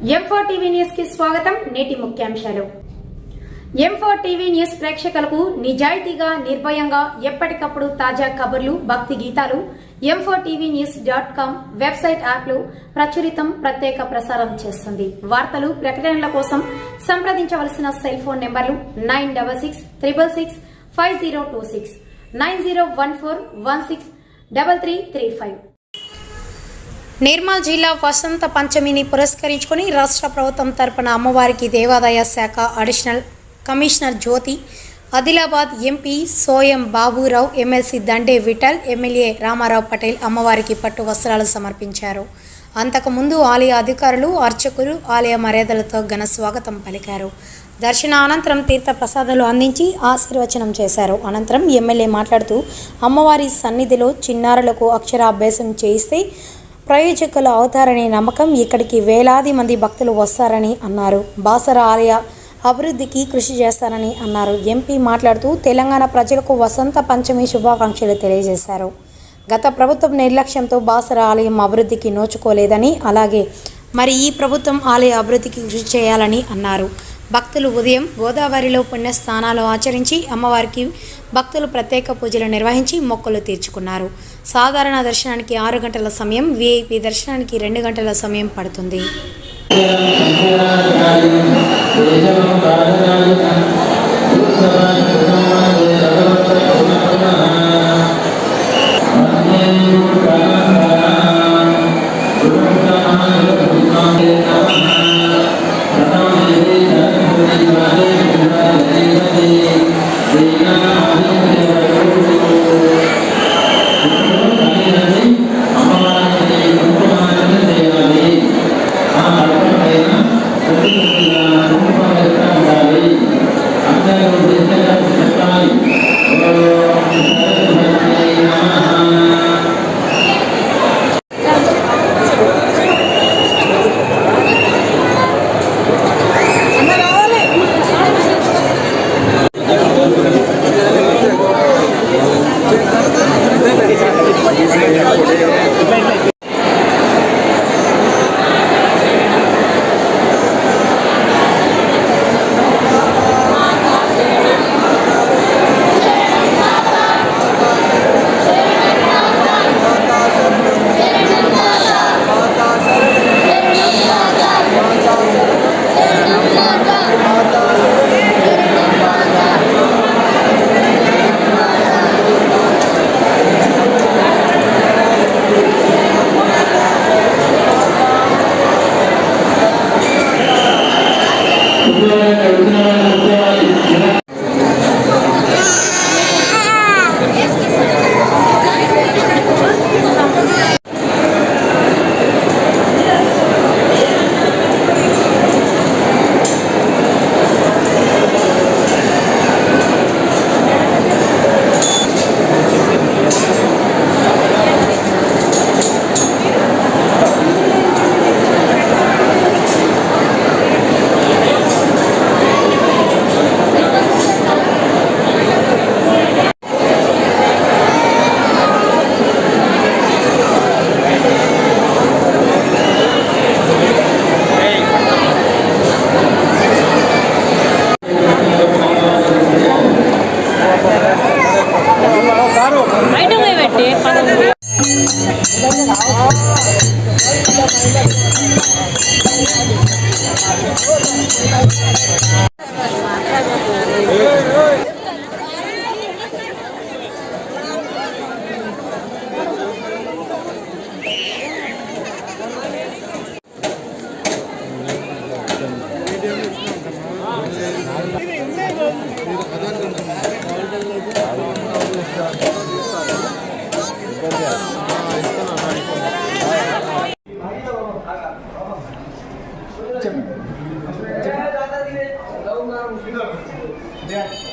M4 TV news కి స్వాగతం. నేటి ముఖ్యాంశాలు. M4 టీవీ న్యూస్ ప్రేక్షకులకు నిజాయితీగా, నిర్భయంగా ఎప్పటికప్పుడు తాజా కబుర్లు, భక్తి గీతాలు m4tvnews.com వెబ్సైట్ యాప్లు ప్రచురితం, ప్రత్యేక ప్రసారం చేస్తుంది. వార్తలు, ప్రకటనల కోసం సంప్రదించవలసిన సెల్ ఫోన్ నెంబర్లు 9666665026 9014163335. నిర్మల్ జిల్లా వసంత పంచమిని పురస్కరించుకుని రాష్ట్ర ప్రభుత్వం తరపున అమ్మవారికి దేవాదాయ శాఖ additional commissioner Jyoti, Adilabad MP Soyam Baburao, MLC Dande Vithal, MLA Ramarao Patel అమ్మవారికి పట్టు వస్త్రాలు సమర్పించారు. అంతకుముందు ఆలయ అధికారులు, అర్చకులు ఆలయ మర్యాదలతో ఘన స్వాగతం పలికారు. దర్శన అనంతరం తీర్థ ప్రసాదాలు అందించి ఆశీర్వచనం చేశారు. అనంతరం ఎమ్మెల్యే మాట్లాడుతూ అమ్మవారి సన్నిధిలో చిన్నారులకు అక్షరాభ్యాసం చేయిస్తే ప్రయోజకులు అవుతారనే నమ్మకం, ఇక్కడికి వేలాది మంది భక్తులు వస్తారని అన్నారు. బాసర ఆలయ అభివృద్ధికి కృషి చేస్తారని అన్నారు. ఎంపీ మాట్లాడుతూ తెలంగాణ ప్రజలకు వసంత పంచమి శుభాకాంక్షలు తెలియజేశారు. గత ప్రభుత్వం నిర్లక్ష్యంతో బాసర ఆలయం అభివృద్ధికి నోచుకోలేదని, అలాగే మరి ఈ ప్రభుత్వం ఆలయ అభివృద్ధికి కృషి చేయాలని అన్నారు. భక్తులు ఉదయం గోదావరిలో పుణ్యస్నానాలు ఆచరించి అమ్మవారికి భక్తులు ప్రత్యేక పూజలు నిర్వహించి మొక్కులు తీర్చుకున్నారు. సాధారణ దర్శనానికి 6 గంటల సమయం, వీఐపీ దర్శనానికి 2 గంటల సమయం పడుతుంది.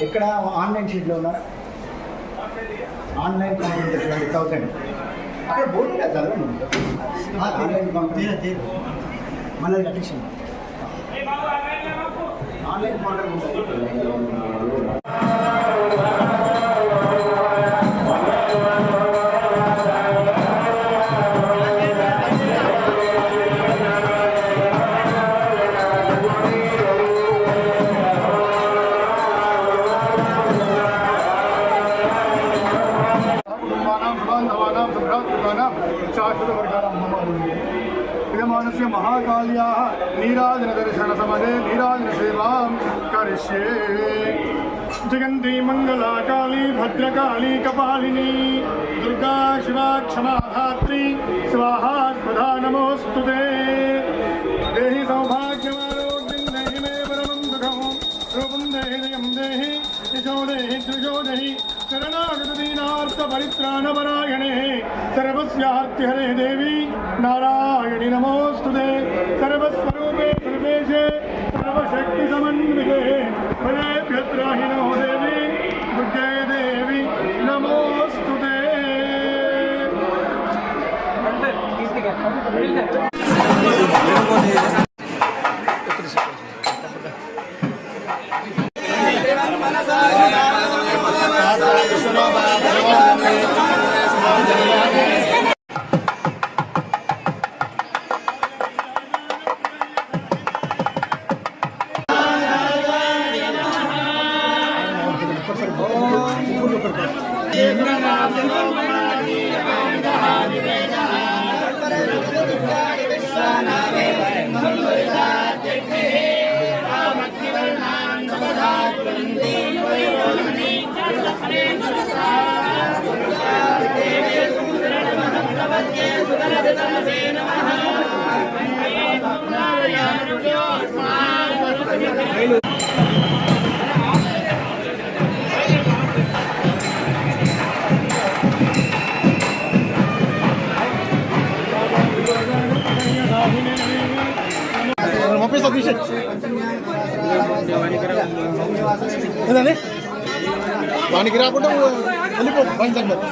ఇక్కడ ఆన్లైన్ షీట్లో ఉన్నారా? ఆన్లైన్ కౌంటర్ 20,000 అక్కడ బోర్డు కదా ఆన్లైన్ కౌంటర్ మళ్ళీ కట్టించాం. ఆన్లైన్ కౌంటర్ ఉంటుంది. विद्यमानस्य महाकाल्याः नीराजनदर्शनसमये नीराजनसेवां करिष्ये। जगन्ती मंगला काली भद्रकाली कपालिनी दुर्गा शिवा क्षमा धात्री स्वाहा स्वधा नमोस्तुते। देहि सौभाग्यमारोग्यं देहि मे परमं सुखं रूपं देहि जयं देहि यशो देहि त्रिशो देहि शरणागतदीनार्तपरित्राणपरायणे सर्वस्यार्तिहरे देवी नारायणि नमोस्तुते। सर्वस्वरूपे सर्वेशे सर्वशक्तिसमन्विते फलेभ्यत्राहिनो देवी दुर्गे देवी नमोस्तुते। వానికి రాకుండా వెళ్ళిపో బండి మరి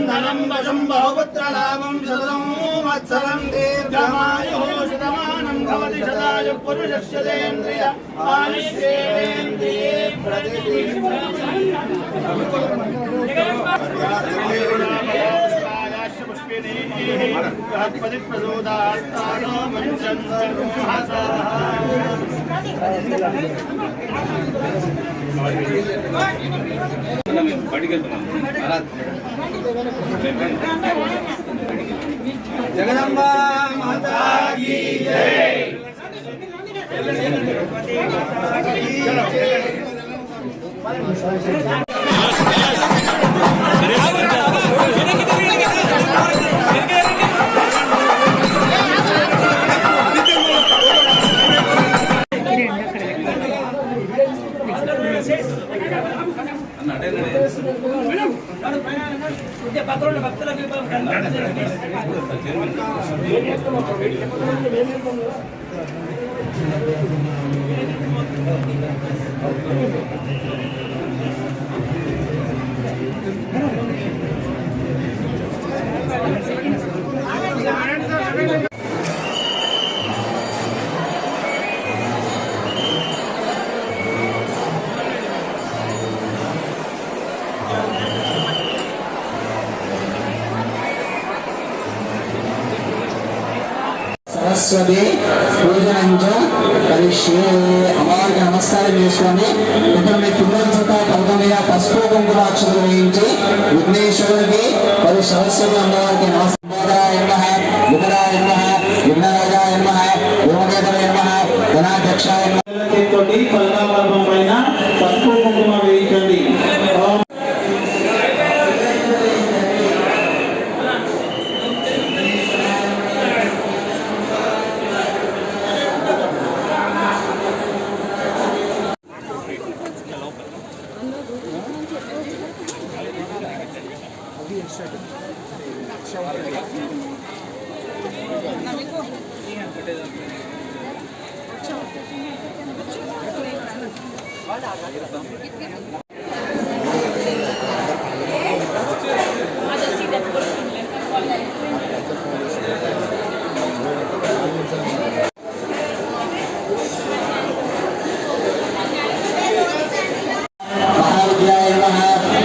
ధనం వశం బహుపుత్రలాభం శతం వత్సరం దీర్ఘమాయుః శతమానం భవతి శతాయు పురుషస్యేంద్రియ ఆయుష్యేంద్రియే ప్రతిష్ఠితి ప్రసోదాస్తానో జగదంబా మాతా కీ జై। సరస్వతి పూజనంచ కరిష్యే। అమ్మవారికి నమస్కారం చేసుకొని ఇక్కడ మీ పిల్లల చేత కవిత మీద పసుపు కుంకుమ అక్షతలు వేయించి విఘ్నేశ్వరుడికి మరియు సరస్వతి అమ్మవారికి నమస్కారాయ నమః విఘ్నాయ నమః విఘ్నరాజాయ నమః యోగేతరాయ నమః ధనాధ్యక్షాయ నమః। పల్లాపల్పం పైన పసుపు కుంకుమ వేయించండి। महाविद्याय नमः,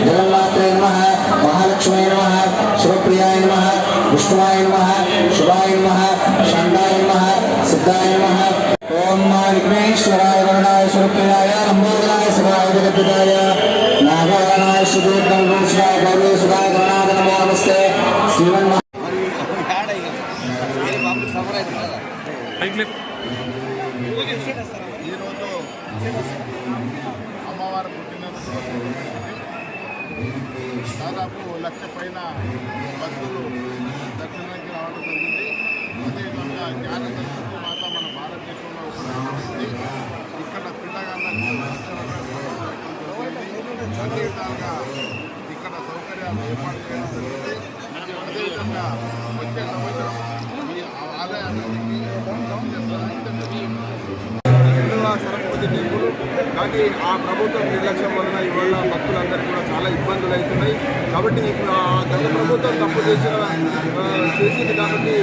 जगन्नाथाय नमः, महालक्ष्मी नमः, शिवप्रियाय नमः, विष्णुवाय नमः, शिवाय नमः, शांताय नमः, सिद्धाय नमः। ओम विघ्नेश्वराय वरदाय शिवप्रियाय लंबोदराय शिवाय जगद्विदाय नागाय सुदीर्घाय गौरी सुधाय गणनाथ नमो नमस्ते श्रीमन् ఈరోజు అమ్మవారి పుట్టినరోజు దాదాపు 1,00,000 పైన భక్తులు దర్శనానికి రావడం జరిగింది. అదేవిధంగా జ్ఞాన సరస్వతి మాత మన భారతదేశంలో ఉపయోగించింది. ఇక్కడ పిల్లగాళ్ళకు అన్ని విధాలుగా ఇక్కడ సౌకర్యాలు ఏర్పాటు చేయడం జరిగింది. అదేవిధంగా వచ్చే సంవత్సరం ఈ ఆలయానికి సరస్వతి టెంపుల్ కానీ ఆ ప్రభుత్వం నిర్లక్ష్యం వలన ఇవాళ భక్తులందరికీ కూడా చాలా ఇబ్బందులు అవుతున్నాయి. కాబట్టి గత ప్రభుత్వం తప్పు చేసింది కాబట్టి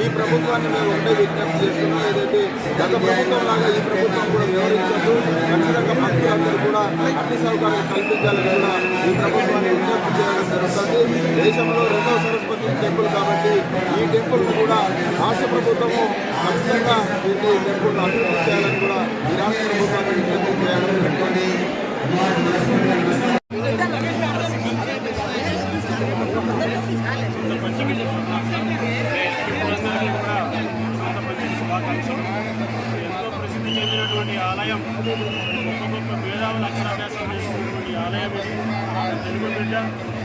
ఈ ప్రభుత్వాన్ని మేము ఒకటే విజ్ఞప్తి చేస్తున్నాం. ఏదైతే గత ప్రభుత్వం లాగా ఈ ప్రభుత్వం కూడా వివరించదు, ఖచ్చితంగా భక్తులందరూ కూడా అన్ని సౌకర్యాలు కల్పించాలని కూడా ఈ ప్రభుత్వాన్ని విజ్ఞప్తి చేయడం జరుగుతుంది. దేశంలో 2వ సరస్వతి టెంపుల్ కాబట్టి ఈ టెంపుల్ను కూడా రాష్ట్ర ప్రభుత్వము ఖచ్చితంగా ఈ టెంపుల్ను అభివృద్ధి చేయాలని కూడా ఈ రాష్ట్ర ప్రభుత్వాన్ని విజ్ఞప్తి చేయడం జరుగుతుంది. ఎంతో ప్రసిద్ధి చెందినటువంటి ఆలయం, గొప్ప గొప్ప మేధావులు అక్షరాభ్యాసం చేసినటువంటి ఆలయం ఇది. తెలుగు బిడ్డ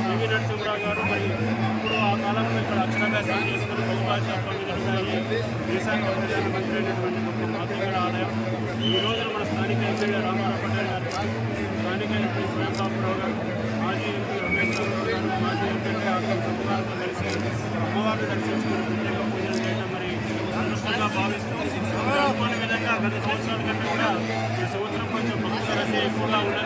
పివి నరసింహరావు గారు మరి ఇప్పుడు ఆ కాలంలో ఇక్కడ అక్షరాభ్యాసం చేసుకుని బహుభాష దేశానికి ప్రజలకు మంత్రి అయినటువంటి గొప్ప మాతృగడ ఆలయం. ఈ రోజున మన స్థానిక ఎంపీ రామారావు పటేల్ గారు, స్థానిక ఎంపీ స్వయం బాబురావు గారు, మాజీ ఎంపీ రమేష్ రావు గారు, మాజీ ఎంపీ సత్యవారితో కలిసి అమ్మవారిని దర్శించుకుని ప్రత్యేక పూజలు చేయడం మరి అదృష్టంగా భావిస్తూ అనుకునే విధంగా గత సంవత్సరాల కంటే కూడా ఈ సంవత్సరం కొంచెం భక్తుల రద్దీ ఎక్కువగా ఉండడం